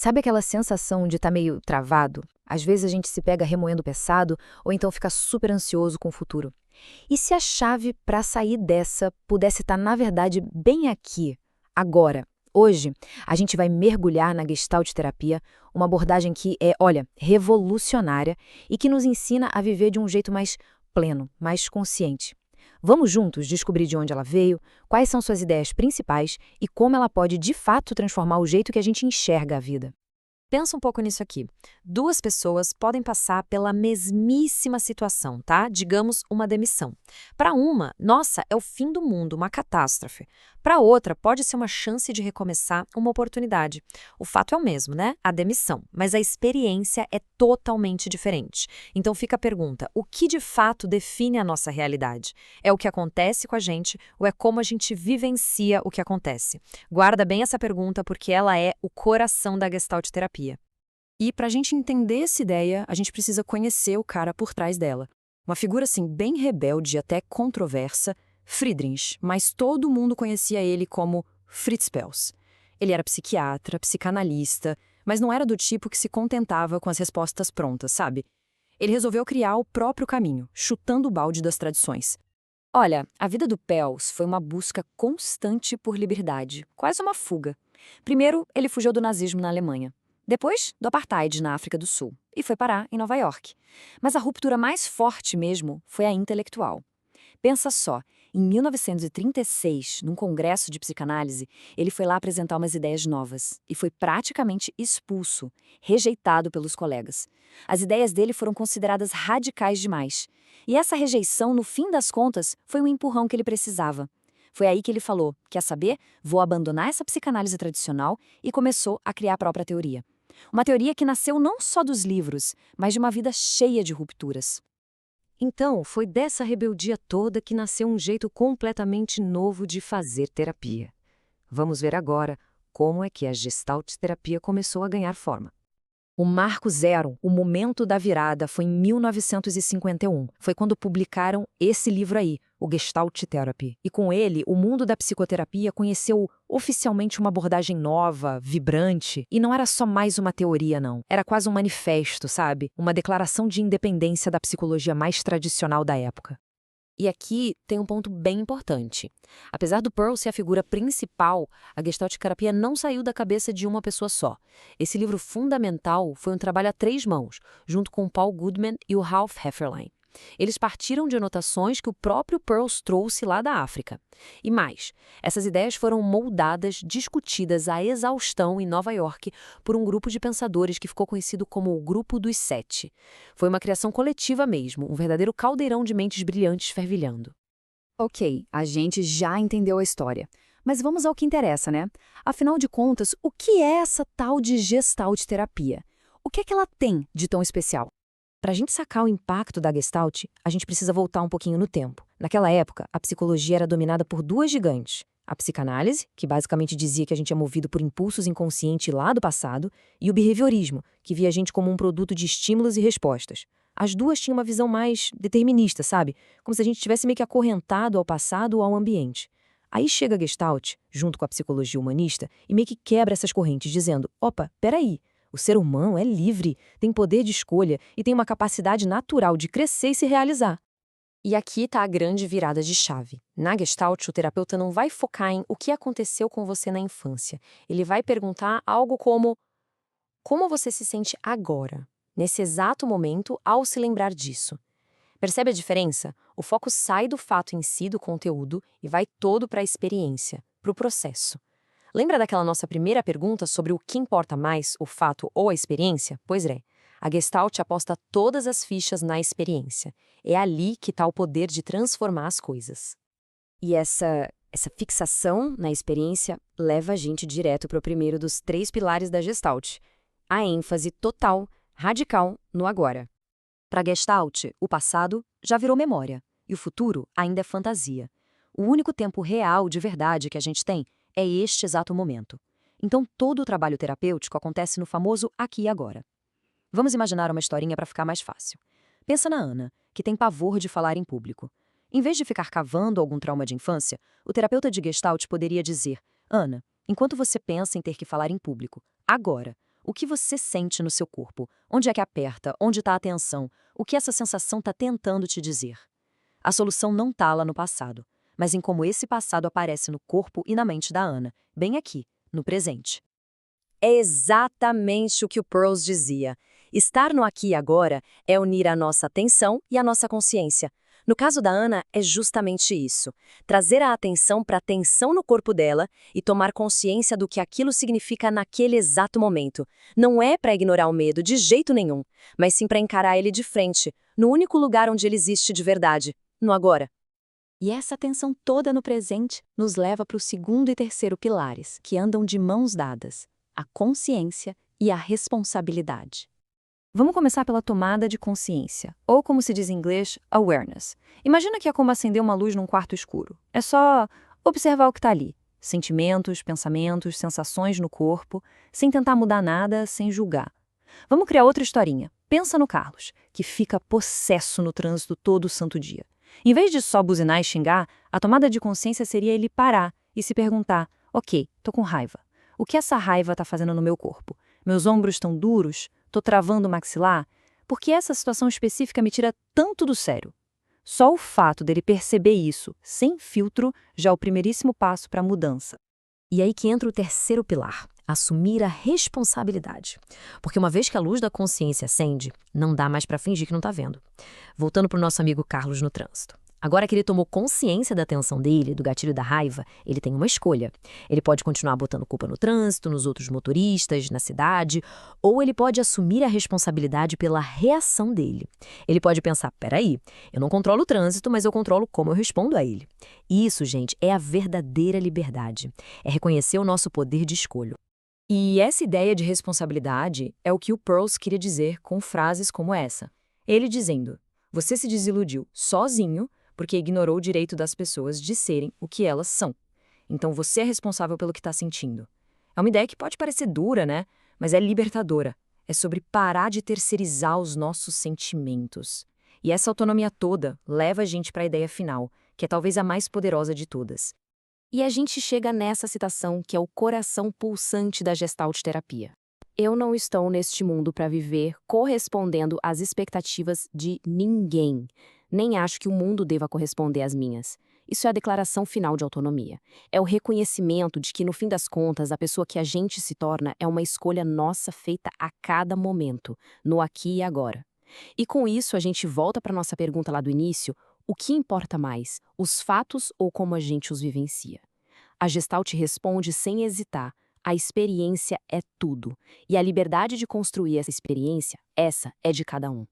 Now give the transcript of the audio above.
Sabe aquela sensação de estar meio travado? Às vezes a gente se pega remoendo o passado ou então fica super ansioso com o futuro. E se a chave para sair dessa pudesse estar, na verdade, bem aqui, agora? Hoje, a gente vai mergulhar na Gestalt terapia, uma abordagem que é, olha, revolucionária e que nos ensina a viver de um jeito mais pleno, mais consciente. Vamos juntos descobrir de onde ela veio, quais são suas ideias principais e como ela pode, de fato, transformar o jeito que a gente enxerga a vida. Pensa um pouco nisso aqui. Duas pessoas podem passar pela mesmíssima situação, tá? Digamos, uma demissão. Para uma, nossa, é o fim do mundo, uma catástrofe. Para outra, pode ser uma chance de recomeçar, uma oportunidade. O fato é o mesmo, né? A demissão. Mas a experiência é totalmente diferente. Então fica a pergunta: o que de fato define a nossa realidade? É o que acontece com a gente ou é como a gente vivencia o que acontece? Guarda bem essa pergunta porque ela é o coração da Gestalt terapia. E para a gente entender essa ideia, a gente precisa conhecer o cara por trás dela. Uma figura assim bem rebelde e até controversa, Friedrich, mas todo mundo conhecia ele como Fritz Perls. Ele era psiquiatra, psicanalista, mas não era do tipo que se contentava com as respostas prontas, sabe? Ele resolveu criar o próprio caminho, chutando o balde das tradições. Olha, a vida do Perls foi uma busca constante por liberdade, quase uma fuga. Primeiro, ele fugiu do nazismo na Alemanha. Depois, do apartheid na África do Sul, e foi parar em Nova York. Mas a ruptura mais forte mesmo foi a intelectual. Pensa só, em 1936, num congresso de psicanálise, ele foi lá apresentar umas ideias novas e foi praticamente expulso, rejeitado pelos colegas. As ideias dele foram consideradas radicais demais. E essa rejeição, no fim das contas, foi um empurrão que ele precisava. Foi aí que ele falou: quer saber? Vou abandonar essa psicanálise tradicional e começou a criar a própria teoria. Uma teoria que nasceu não só dos livros, mas de uma vida cheia de rupturas. Então, foi dessa rebeldia toda que nasceu um jeito completamente novo de fazer terapia. Vamos ver agora como é que a Gestalt terapia começou a ganhar forma. O marco zero, o momento da virada, foi em 1951. Foi quando publicaram esse livro aí, o Gestalt Therapy. E com ele, o mundo da psicoterapia conheceu oficialmente uma abordagem nova, vibrante. E não era só mais uma teoria, não. Era quase um manifesto, sabe? Uma declaração de independência da psicologia mais tradicional da época. E aqui tem um ponto bem importante. Apesar do Perls ser a figura principal, a Gestalt terapia não saiu da cabeça de uma pessoa só. Esse livro fundamental foi um trabalho a três mãos, junto com Paul Goodman e o Ralph Hefferlein. Eles partiram de anotações que o próprio Perls trouxe lá da África. E mais, essas ideias foram moldadas, discutidas à exaustão em Nova York por um grupo de pensadores que ficou conhecido como o Grupo dos Sete. Foi uma criação coletiva mesmo, um verdadeiro caldeirão de mentes brilhantes fervilhando. Ok, a gente já entendeu a história. Mas vamos ao que interessa, né? Afinal de contas, o que é essa tal de Gestalt terapia? O que é que ela tem de tão especial? Para a gente sacar o impacto da Gestalt, a gente precisa voltar um pouquinho no tempo. Naquela época, a psicologia era dominada por duas gigantes. A psicanálise, que basicamente dizia que a gente é movido por impulsos inconscientes lá do passado, e o behaviorismo, que via a gente como um produto de estímulos e respostas. As duas tinham uma visão mais determinista, sabe? Como se a gente tivesse meio que acorrentado ao passado ou ao ambiente. Aí chega a Gestalt, junto com a psicologia humanista, e meio que quebra essas correntes, dizendo: opa, peraí. O ser humano é livre, tem poder de escolha e tem uma capacidade natural de crescer e se realizar. E aqui está a grande virada de chave. Na Gestalt, o terapeuta não vai focar em o que aconteceu com você na infância. Ele vai perguntar algo como você se sente agora, nesse exato momento, ao se lembrar disso. Percebe a diferença? O foco sai do fato em si, do conteúdo, e vai todo para a experiência, para o processo. Lembra daquela nossa primeira pergunta sobre o que importa mais, o fato ou a experiência? Pois é, a Gestalt aposta todas as fichas na experiência. É ali que está o poder de transformar as coisas. E essa fixação na experiência leva a gente direto para o primeiro dos três pilares da Gestalt: a ênfase total, radical, no agora. Para Gestalt, o passado já virou memória e o futuro ainda é fantasia. O único tempo real de verdade que a gente tem é este exato momento. Então, todo o trabalho terapêutico acontece no famoso aqui e agora. Vamos imaginar uma historinha para ficar mais fácil. Pensa na Ana, que tem pavor de falar em público. Em vez de ficar cavando algum trauma de infância, o terapeuta de Gestalt poderia dizer: Ana, enquanto você pensa em ter que falar em público, agora, O que você sente no seu corpo? Onde é que aperta? Onde está a tensão? O que essa sensação está tentando te dizer? A solução não está lá no passado, mas em como esse passado aparece no corpo e na mente da Ana, bem aqui, no presente. É exatamente o que o Pearls dizia. Estar no aqui e agora é unir a nossa atenção e a nossa consciência. No caso da Ana, é justamente isso. Trazer a atenção para a tensão no corpo dela e tomar consciência do que aquilo significa naquele exato momento. Não é para ignorar o medo de jeito nenhum, mas sim para encarar ele de frente, no único lugar onde ele existe de verdade, no agora. E essa atenção toda no presente nos leva para o segundo e terceiro pilares, que andam de mãos dadas: a consciência e a responsabilidade. Vamos começar pela tomada de consciência, ou como se diz em inglês, awareness. Imagina que é como acender uma luz num quarto escuro. É só observar o que está ali. Sentimentos, pensamentos, sensações no corpo, sem tentar mudar nada, sem julgar. Vamos criar outra historinha. Pensa no Carlos, que fica possesso no trânsito todo santo dia. Em vez de só buzinar e xingar, a tomada de consciência seria ele parar e se perguntar: ok, tô com raiva. O que essa raiva está fazendo no meu corpo? Meus ombros estão duros? Tô travando o maxilar? Por que essa situação específica me tira tanto do sério? Só o fato dele perceber isso, sem filtro, já é o primeiríssimo passo para a mudança. E aí que entra o terceiro pilar: assumir a responsabilidade. Porque uma vez que a luz da consciência acende, não dá mais para fingir que não está vendo. Voltando para o nosso amigo Carlos no trânsito. Agora que ele tomou consciência da tensão dele, do gatilho da raiva, ele tem uma escolha. Ele pode continuar botando culpa no trânsito, nos outros motoristas, na cidade, ou ele pode assumir a responsabilidade pela reação dele. Ele pode pensar: peraí, eu não controlo o trânsito, mas eu controlo como eu respondo a ele. Isso, gente, é a verdadeira liberdade. É reconhecer o nosso poder de escolha. E essa ideia de responsabilidade é o que o Pearls queria dizer com frases como essa. Ele dizendo: você se desiludiu sozinho porque ignorou o direito das pessoas de serem o que elas são. Então você é responsável pelo que está sentindo. É uma ideia que pode parecer dura, né? Mas é libertadora. É sobre parar de terceirizar os nossos sentimentos. E essa autonomia toda leva a gente para a ideia final, que é talvez a mais poderosa de todas. E a gente chega nessa citação que é o coração pulsante da Gestalt terapia. Eu não estou neste mundo para viver correspondendo às expectativas de ninguém. Nem acho que o mundo deva corresponder às minhas. Isso é a declaração final de autonomia. É o reconhecimento de que, no fim das contas, a pessoa que a gente se torna é uma escolha nossa feita a cada momento, no aqui e agora. E com isso, a gente volta para a nossa pergunta lá do início: o que importa mais, os fatos ou como a gente os vivencia? A Gestalt responde sem hesitar: a experiência é tudo. E a liberdade de construir essa experiência, essa é de cada um.